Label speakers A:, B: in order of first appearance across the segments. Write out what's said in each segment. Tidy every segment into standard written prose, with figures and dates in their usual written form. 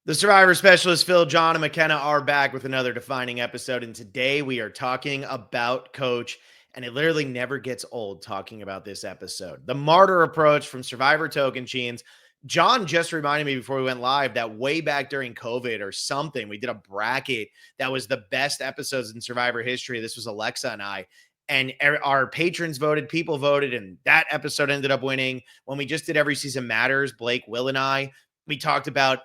A: The Survivor Specialist Phil, John, and McKenna are back with another defining episode. And today we are talking about Coach. And it literally never gets old talking about this episode. The Martyr Approach from Survivor Tocantins. John just reminded me before we went live that way back during COVID or something, we did a bracket that was the best episodes in Survivor history. This was Alexa and I. And our patrons voted, people voted, and that episode ended up winning. When we just did Every Season Matters, Blake, Will, and I, we talked about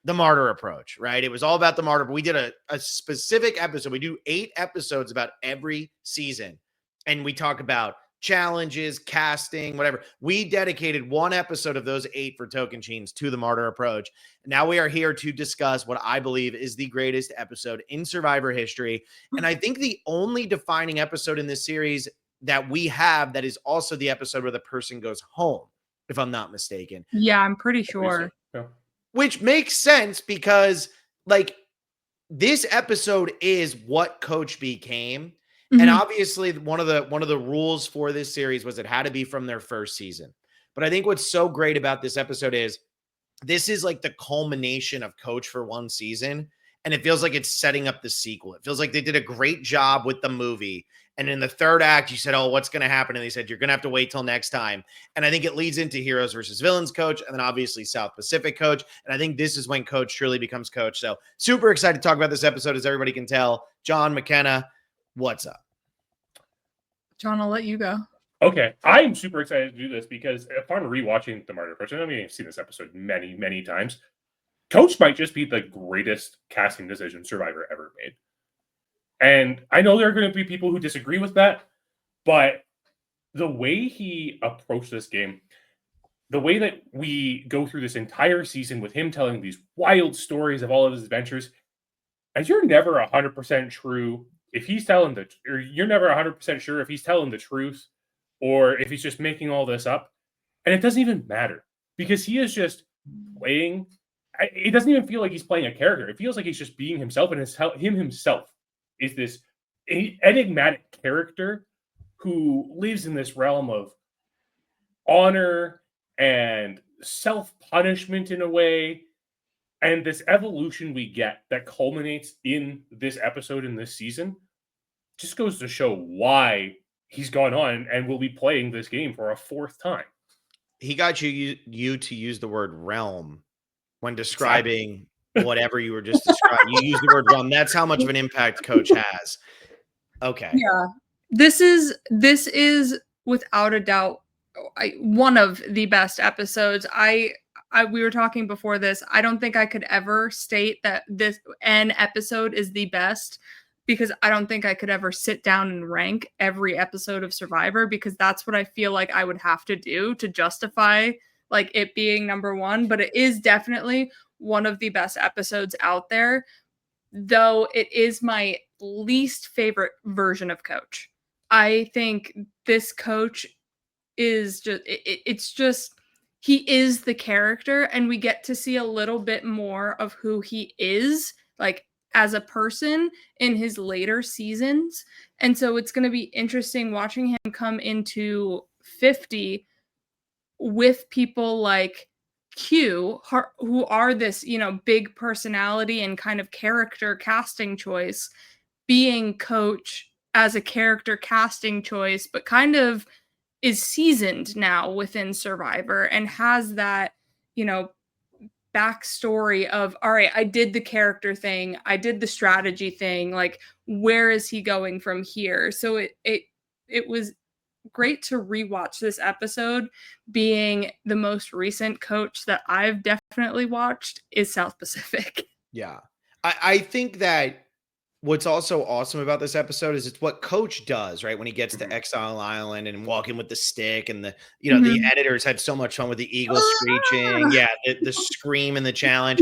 A: the Martyr Approach, right? It was all about the Martyr, but we did a specific episode. We do 8 episodes about every season, and we talk about challenges, casting, whatever. We dedicated one episode of those 8 for Tocantins to the Martyr Approach. Now we are here to discuss what I believe is the greatest episode in Survivor history, and I think the only defining episode in this series that we have that is also the episode where the person goes home, if I'm not mistaken.
B: Yeah, I'm pretty sure.
C: Yeah.
A: Which makes sense because, like, this episode is what Coach became. And obviously one of the rules for this series was it had to be from their first season. But I think what's so great about this episode is this is like the culmination of Coach for one season. And it feels like it's setting up the sequel. It feels like they did a great job with the movie. And in the third act, you said, oh, what's going to happen? And they said, you're going to have to wait till next time. And I think it leads into Heroes versus Villains Coach, and then obviously South Pacific Coach. And I think this is when Coach truly becomes Coach. So super excited to talk about this episode, as everybody can tell. John, McKenna, what's up?
B: John, I'll let you go.
C: Okay, I'm super excited to do this because upon rewatching the Martyr Approach, I mean, I've seen this episode many, many times. Coach might just be the greatest casting decision Survivor ever made. And I know there are going to be people who disagree with that, but the way he approached this game, the way that we go through this entire season with him telling these wild stories of all of his adventures, and you're never 100% true if he's telling or you're never 100% sure if he's telling the truth or if he's just making all this up. And it doesn't even matter because he is just playing. It doesn't even feel like he's playing a character. It feels like he's just being himself, and him himself is this enigmatic character who lives in this realm of honor and self-punishment in a way. And this evolution we get that culminates in this episode in this season just goes to show why he's gone on and will be playing this game for a 4th time.
A: He got you to use the word realm when describing whatever you were just describing. You use the word realm. That's how much of an impact Coach has. Okay.
B: Yeah. This is without a doubt one of the best episodes. We were talking before this. I don't think I could ever state that an episode is the best because I don't think I could ever sit down and rank every episode of Survivor because that's what I feel like I would have to do to justify like it being number 1. But it is definitely one of the best episodes out there, though it is my least favorite version of Coach. I think this Coach is just, it's just, he is the character and we get to see a little bit more of who he is, like as a person in his later seasons. And so it's going to be interesting watching him come into 50 with people like Q, who are this, big personality and kind of character casting choice, being Coach as a character casting choice, but kind of is seasoned now within Survivor and has that, backstory of, all right, I did the character thing, I did the strategy thing, like, where is he going from here? So it was great to rewatch this episode. Being the most recent Coach that I've definitely watched is South Pacific.
A: Yeah. I think that what's also awesome about this episode is it's what Coach does, right? When he gets to Exile Island and walking with the stick and the editors had so much fun with the eagle screeching. Yeah. The scream and the challenge,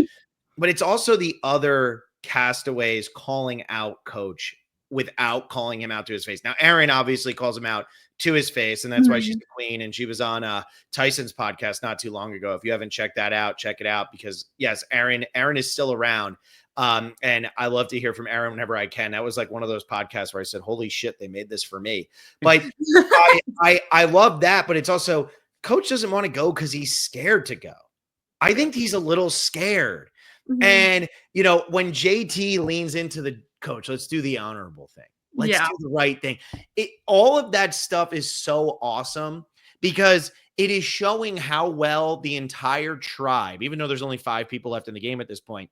A: but it's also the other castaways calling out Coach without calling him out to his face. Now, Erin obviously calls him out to his face, and that's why she's the queen. And she was on Tyson's podcast not too long ago. If you haven't checked that out, check it out because yes, Erin is still around. And I love to hear from Erin whenever I can. That was like one of those podcasts where I said, holy shit, they made this for me. But I love that. But it's also Coach doesn't want to go because he's scared to go. I think he's a little scared. And, you know, when JT leans into the coach, let's do the honorable thing. Let's
B: Yeah.
A: do the right thing. All of that stuff is so awesome because it is showing how well the entire tribe, even though there's only 5 people left in the game at this point,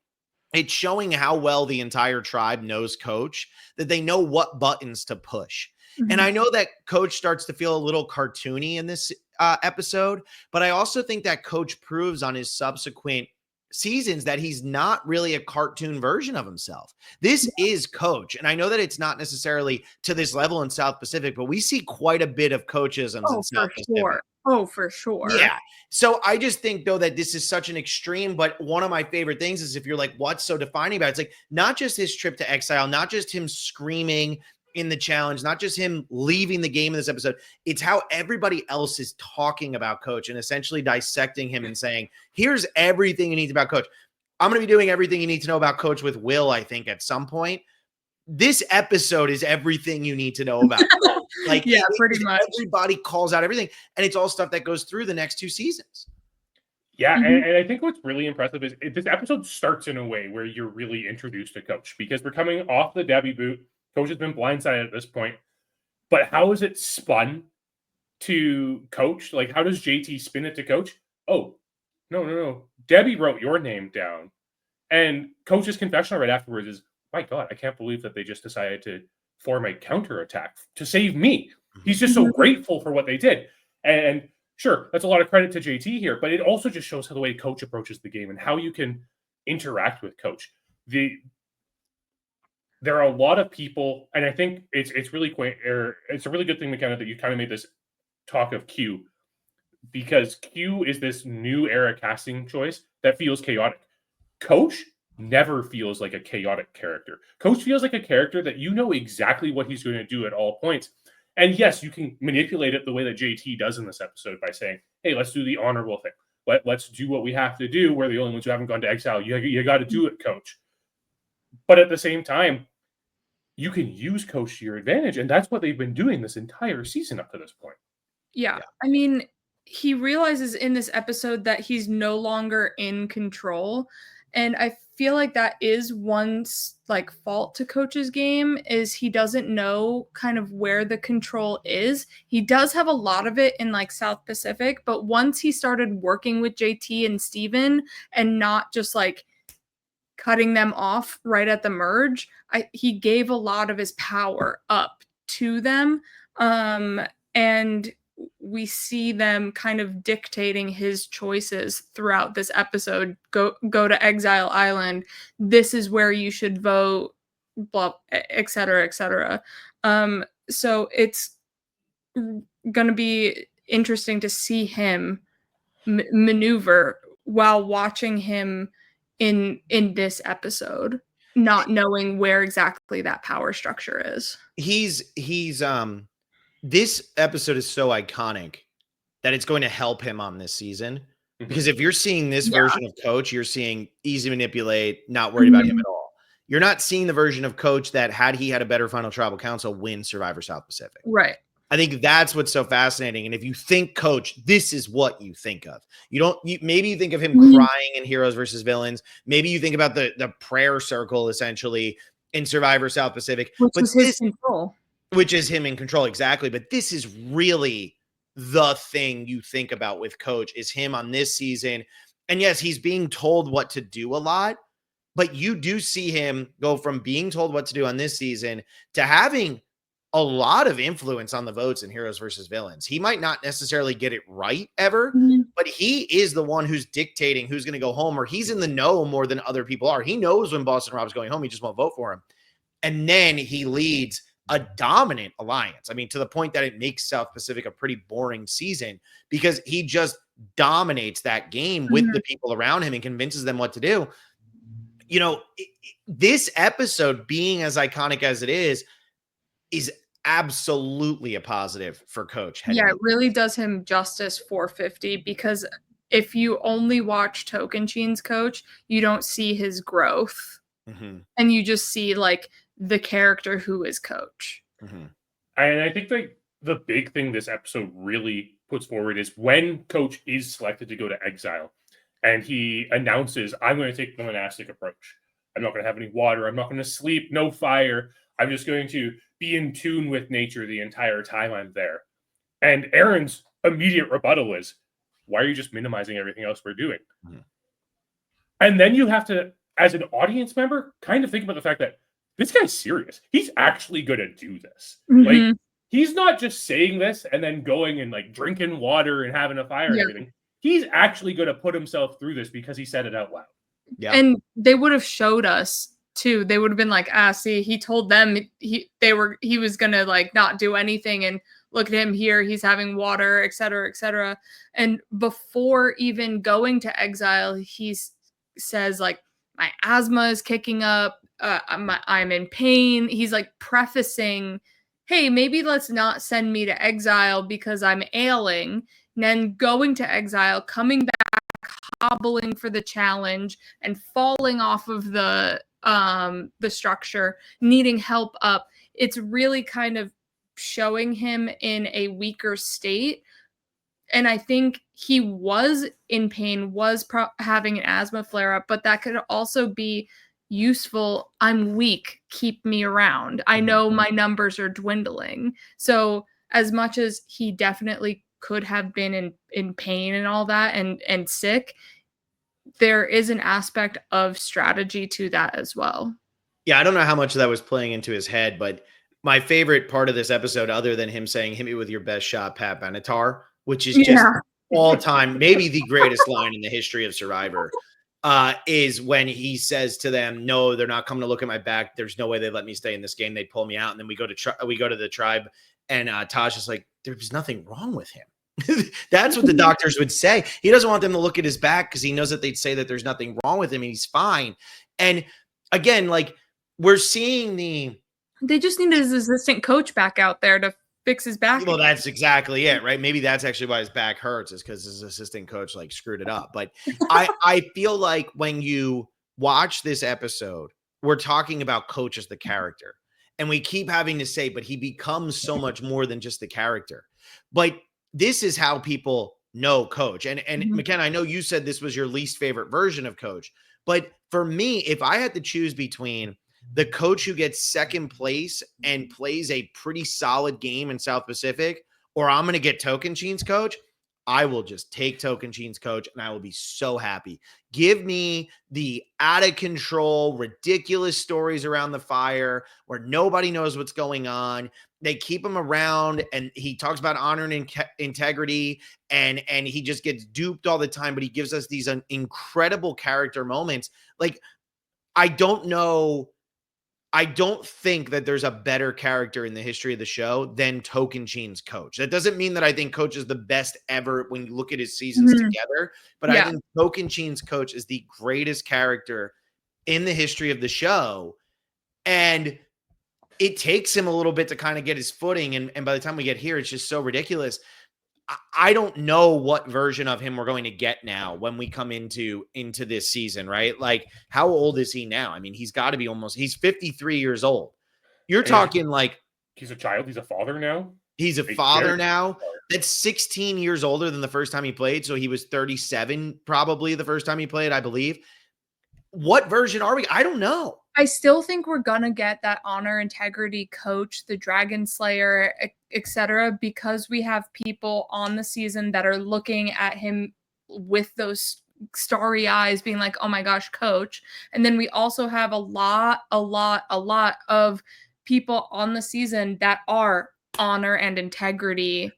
A: it's showing how well the entire tribe knows coach, that they know what buttons to push. And I know that coach starts to feel a little cartoony in this episode, but I also think that coach proves on his subsequent seasons that he's not really a cartoon version of himself. This is coach. And I know that it's not necessarily to this level in South Pacific, but we see quite a bit of coachisms in South Pacific.
B: Oh, for sure.
A: Yeah. So I just think, though, that this is such an extreme, but one of my favorite things is if you're like, what's so defining about it? It's like not just his trip to Exile, not just him screaming in the challenge, not just him leaving the game in this episode. It's how everybody else is talking about coach and essentially dissecting him and saying, here's everything you need about coach. I'm going to be doing everything you need to know about coach with Will, I think, at some point. This episode is everything you need to know about coach. Like,
B: yeah, pretty much.
A: Everybody calls out everything, and it's all stuff that goes through the next 2 seasons.
C: Yeah, and I think what's really impressive is this episode starts in a way where you're really introduced to coach because we're coming off the Debbie boot. Coach has been blindsided at this point, but how is it spun to coach? Like, how does JT spin it to coach? Oh, no. Debbie wrote your name down. And coach's confessional right afterwards is, my God, I can't believe that they just decided to form a counterattack to save me. He's just so grateful for what they did. And sure, that's a lot of credit to JT here, but it also just shows how the way coach approaches the game and how you can interact with coach. There are a lot of people, and I think it's really it's a really good thing, McKenna, that you kind of made this talk of Q, because Q is this new era casting choice that feels chaotic. Coach never feels like a chaotic character. Coach feels like a character that you know exactly what he's going to do at all points. And yes, you can manipulate it the way that JT does in this episode by saying, hey, let's do the honorable thing. Let's do what we have to do. We're the only ones who haven't gone to Exile. You got to do it, coach. But at the same time, you can use coach to your advantage. And that's what they've been doing this entire season up to this point.
B: Yeah. I mean, he realizes in this episode that he's no longer in control. And I feel like that is one like fault to coach's game is he doesn't know kind of where the control is. He does have a lot of it in like South Pacific, but once he started working with JT and Steven and not just like cutting them off right at the merge, he gave a lot of his power up to them. And we see them kind of dictating his choices throughout this episode. Go to Exile Island. This is where you should vote, blah, et cetera, et cetera. So it's going to be interesting to see him maneuver while watching him in this episode, not knowing where exactly that power structure is.
A: This episode is so iconic that it's going to help him on this season. Because if you're seeing this version of coach, you're seeing easy manipulate, not worried about him at all. You're not seeing the version of coach that had he had a better final tribal council win Survivor South Pacific.
B: Right.
A: I think that's what's so fascinating. And if you think coach, this is what you think of. Maybe you think of him crying in Heroes versus Villains. Maybe you think about the prayer circle essentially in Survivor South Pacific.
B: Which is his control.
A: Which is him in control, exactly. But this is really the thing you think about with coach is him on this season. And yes, he's being told what to do a lot, but you do see him go from being told what to do on this season to having a lot of influence on the votes in Heroes versus Villains. He might not necessarily get it right ever, but he is the one who's dictating who's going to go home, or he's in the know more than other people are. He knows when Boston Rob's going home. He just won't vote for him. And then he leads a dominant alliance. I mean, to the point that it makes South Pacific a pretty boring season because he just dominates that game with the people around him and convinces them what to do. You know, this episode being as iconic as it is absolutely a positive for coach.
B: Yeah, it really does him justice 450 because if you only watch Tocantins coach, you don't see his growth. And you just see like the character who is coach.
C: And I think the big thing this episode really puts forward is when coach is selected to go to Exile and he announces, I'm going to take the monastic approach. I'm not going to have any water. I'm not going to sleep, no fire. I'm just going to be in tune with nature the entire time I'm there. And Aaron's immediate rebuttal is, why are you just minimizing everything else we're doing? Mm-hmm. And then you have to, as an audience member, kind of think about the fact that this guy's serious. He's actually going to do this.
B: Mm-hmm.
C: Like, he's not just saying this and then going and like drinking water and having a fire and everything. He's actually going to put himself through this because he said it out loud.
B: Yeah. And they would have showed us too. They would have been like, see, he told them he was going to like not do anything, and look at him here. He's having water, et cetera, et cetera. And before even going to Exile, he says like, my asthma is kicking up. I'm in pain. He's like prefacing, hey, maybe let's not send me to Exile because I'm ailing. And then going to Exile, coming back, hobbling for the challenge, and falling off of the structure, needing help up. It's really kind of showing him in a weaker state. And I think he was in pain, was having an asthma flare-up, but that could also be useful. I'm weak. Keep me around. I know my numbers are dwindling. So as much as he definitely could have been in pain and all that and sick, there is an aspect of strategy to that as well.
A: Yeah, I don't know how much of that was playing into his head, but my favorite part of this episode, other than him saying, hit me with your best shot, Pat Benatar, which is just all time, maybe the greatest line in the history of Survivor, is when he says to them, no, they're not coming to look at my back. There's no way they let me stay in this game. They'd pull me out. And then we go to the tribe, and Tasha's like, there's nothing wrong with him. That's what the doctors would say. He doesn't want them to look at his back because he knows that they'd say that there's nothing wrong with him. And he's fine. And again, like, we're seeing
B: they just need his assistant coach back out there to fix his back.
A: Well, that's exactly it, right? Maybe that's actually why his back hurts, is because his assistant coach like screwed it up. But I feel like when you watch this episode, we're talking about Coach as the character. And we keep having to say, but he becomes so much more than just the character. But this is how people know Coach. And McKenna, I know you said this was your least favorite version of Coach. But for me, if I had to choose between the coach who gets second place and plays a pretty solid game in South Pacific, or I'm going to get Tocantins coach, I will just take Tocantins coach and I will be so happy. Give me the out of control, ridiculous stories around the fire where nobody knows what's going on. They keep him around and he talks about honor and integrity and he just gets duped all the time, but he gives us these incredible character moments. Like, I don't think that there's a better character in the history of the show than Tocantins coach. That doesn't mean that I think Coach is the best ever when you look at his seasons together, but I think Tocantins coach is the greatest character in the history of the show. And it takes him a little bit to kind of get his footing. And by the time we get here, it's just so ridiculous. I don't know what version of him we're going to get now when we come into this season, right? Like, how old is he now? I mean, he's got to be he's 53 years old. You're talking like
C: he's a child. He's a father now.
A: He's a father now. That's 16 years older than the first time he played. So he was 37 probably the first time he played, I believe. What version are we? I don't know.
B: I still think we're going to get that honor, integrity coach, the Dragon Slayer, etc., because we have people on the season that are looking at him with those starry eyes being like, oh my gosh, coach. And then we also have a lot of people on the season that are honor and integrity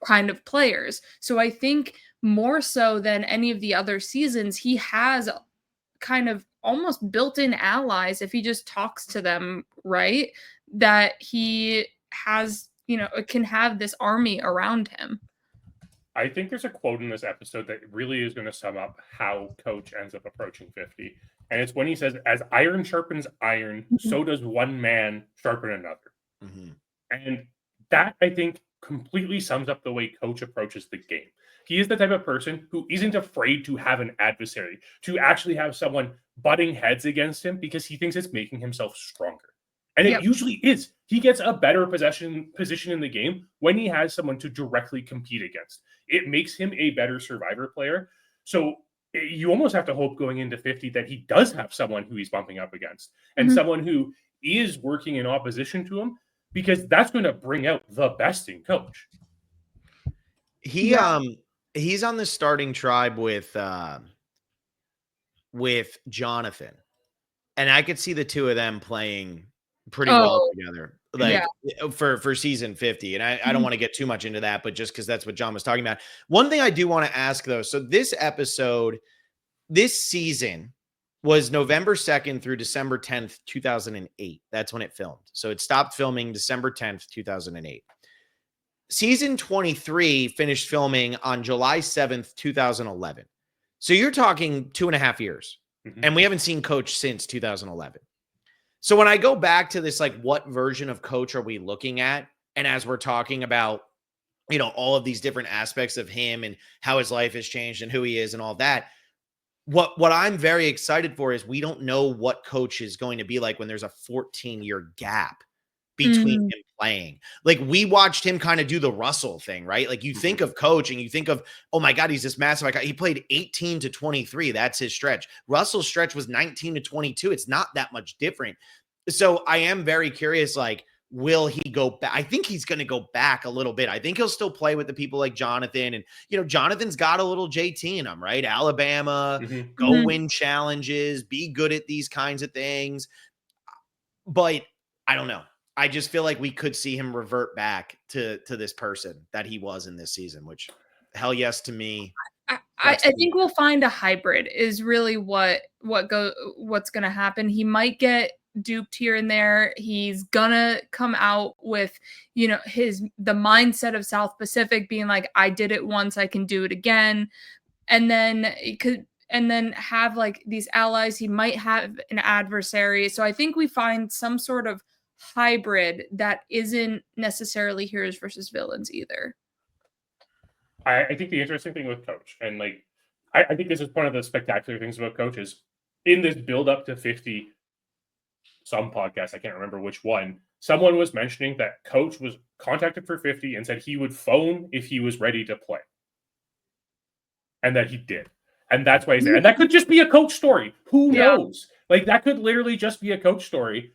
B: kind of players. So I think more so than any of the other seasons, he has kind of almost built-in allies if he just talks to them, right? That he has, can have this army around him.
C: I think there's a quote in this episode that really is going to sum up how Coach ends up approaching 50. And it's when he says, as iron sharpens iron, so does one man sharpen another. And that, I think, completely sums up the way Coach approaches the game. He is the type of person who isn't afraid to have an adversary, to actually have someone butting heads against him because he thinks it's making himself stronger. And it usually is. He gets a better position in the game when he has someone to directly compete against. It makes him a better Survivor player. So you almost have to hope going into 50 that he does have someone who he's bumping up against and
B: Mhm.
C: someone who is working in opposition to him, because that's going to bring out the best in Coach.
A: He
B: Yeah.
A: he's on the starting tribe with Jonathan. And I could see the two of them playing pretty well
B: Oh,
A: together,
B: yeah.
A: like for season 50. And I don't
B: Mhm.
A: want to get too much into that, but just because that's what John was talking about. One thing I do want to ask though, so this season was November 2nd through December 10th, 2008. That's when it filmed. So it stopped filming December 10th, 2008. Season 23 finished filming on July 7th, 2011. So you're talking 2.5 years.
C: Mhm.
A: And we haven't seen Coach since 2011. So when I go back to this, like, what version of Coach are we looking at? And as we're talking about, all of these different aspects of him and how his life has changed and who he is and all that, what I'm very excited for is we don't know what Coach is going to be like when there's a 14-year gap between
B: Mhm.
A: him playing. Like, we watched him kind of do the Russell thing, right? Like, you think of Coach and you think of, oh my God, he's this massive. Like, he played 18 to 23. That's his stretch. Russell's stretch was 19 to 22. It's not that much different. So I am very curious, like, will he go back? I think he's going to go back a little bit. I think he'll still play with the people like Jonathan. And, Jonathan's got a little JT in him, right? Alabama,
C: Mhm.
A: go
B: Mhm.
A: win challenges, be good at these kinds of things. But I don't know. I just feel like we could see him revert back to this person that he was in this season, which, hell yes to me.
B: I think we'll find a hybrid is really what's gonna happen. He might get duped here and there. He's gonna come out with, the mindset of South Pacific being like, I did it once, I can do it again. And then have like these allies. He might have an adversary. So I think we find some sort of hybrid that isn't necessarily heroes versus villains either.
C: I think the interesting thing with Coach, and like, I think this is one of the spectacular things about Coach is in this build up to 50, some podcast, I can't remember which one, someone was mentioning that Coach was contacted for 50 and said he would phone if he was ready to play. And that he did. And that's why he's there. And that could just be a Coach story. Who
B: Yeah.
C: knows? Like, that could literally just be a Coach story.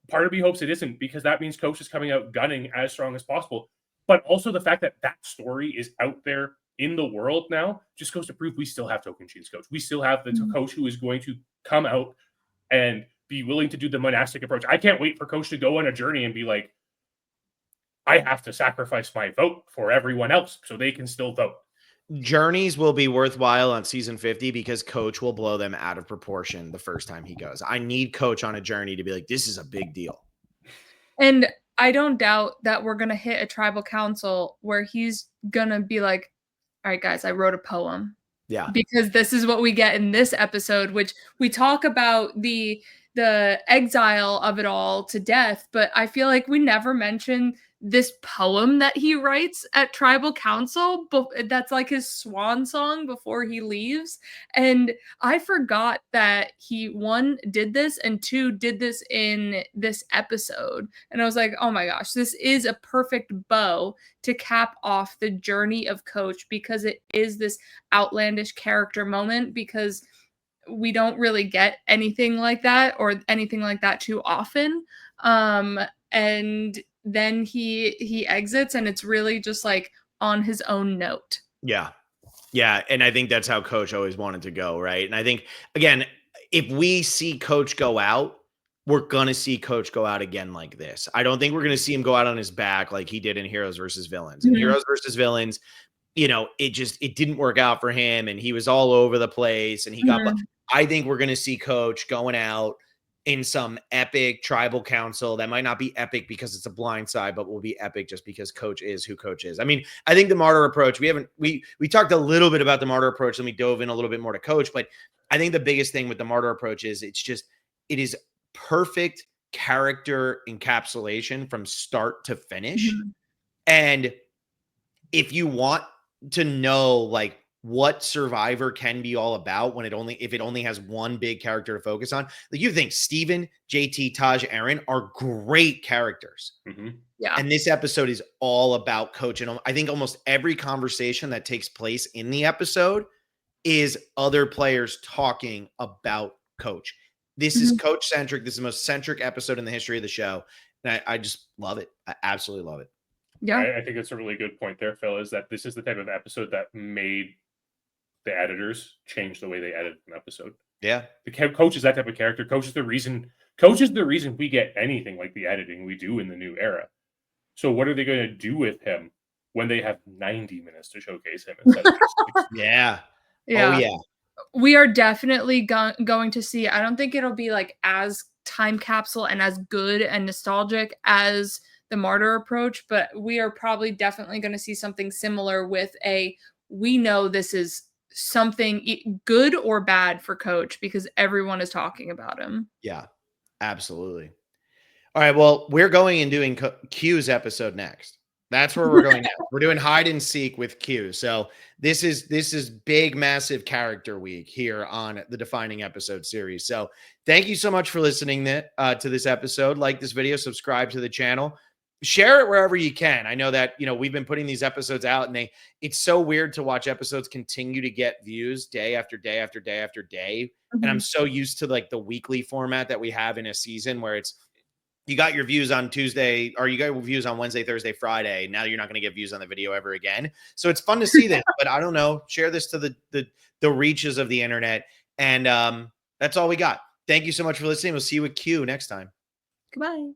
C: Part of me hopes it isn't, because that means Coach is coming out gunning as strong as possible. But also the fact that that story is out there in the world now just goes to prove we still have Tocantins Coach. We still have the Coach who is going to come out and be willing to do the monastic approach. I can't wait for Coach to go on a journey and be like, I have to sacrifice my vote for everyone else so they can still vote.
A: Journeys will be worthwhile on season 50 because Coach will blow them out of proportion the first time he goes. I need Coach on a journey to be like, this is a big deal.
B: And I don't doubt that we're gonna hit a tribal council where he's gonna be like, all right, guys, I wrote a poem.
A: Yeah.
B: Because this is what we get in this episode, which we talk about the exile of it all to death, but I feel like we never mention this poem that he writes at tribal council, but that's like his swan song before he leaves. And I forgot that he, one, did this, and two, did this in this episode. And I was like, oh my gosh, this is a perfect bow to cap off the journey of Coach, because it is this outlandish character moment, because we don't really get anything like that or anything like that too often. And then he exits, and it's really just like on his own note.
A: Yeah. Yeah. And I think that's how Coach always wanted to go. Right. And I think, again, if we see Coach go out, we're going to see Coach go out again like this. I don't think we're going to see him go out on his back like he did in Heroes versus Villains. In
B: Mhm.
A: Heroes versus Villains, it didn't work out for him, and he was all over the place, and he got.
B: Mhm.
A: I think we're going to see Coach going out in some epic tribal council that might not be epic because it's a blind side, but will be epic just because Coach is who Coach is. I mean, I think the Martyr approach, we talked a little bit about the Martyr approach, and we dove in a little bit more to Coach, but I think the biggest thing with the Martyr approach is it is perfect character encapsulation from start to finish.
B: Mhm.
A: And if you want to know like what Survivor can be all about if it only has one big character to focus on, like, you think Steven, JT, Taj, Aaron are great characters.
C: Mm-hmm.
B: Yeah.
A: And this episode is all about Coach. And I think almost every conversation that takes place in the episode is other players talking about Coach. This is coach centric. This is the most centric episode in the history of the show. And I just love it. I absolutely love it.
B: Yeah.
C: I think it's a really good point there, Phil, is that this is the type of episode that made the editors change the way they edit an episode.
A: Yeah.
C: The coach is that type of character. Coach is the reason we get anything like the editing we do in the new era. So what are they going to do with him when they have 90 minutes to showcase him instead of 60?
A: Yeah.
B: Yeah.
A: Oh, yeah.
B: We are definitely going to see. I don't think it'll be like as time capsule and as good and nostalgic as the Martyr approach, but we are probably definitely going to see something similar with we know this is something good or bad for Coach because everyone is talking about him.
A: Yeah, absolutely. All right. Well, we're going and doing Q's episode next. That's where we're going now. We're doing hide and seek with Q. So this is big, massive character week here on the Defining Episode series. So thank you so much for listening to this episode. Like this video, subscribe to the channel, share it wherever you can. I know that, we've been putting these episodes out and it's so weird to watch episodes continue to get views day after day after day after day. And I'm so used to like the weekly format that we have in a season where it's, you got your views on Tuesday, or you got views on Wednesday, Thursday, Friday. Now you're not going to get views on the video ever again. So it's fun to see this, but I don't know. Share this to the reaches of the internet. And that's all we got. Thank you so much for listening. We'll see you with Q next time.
B: Goodbye.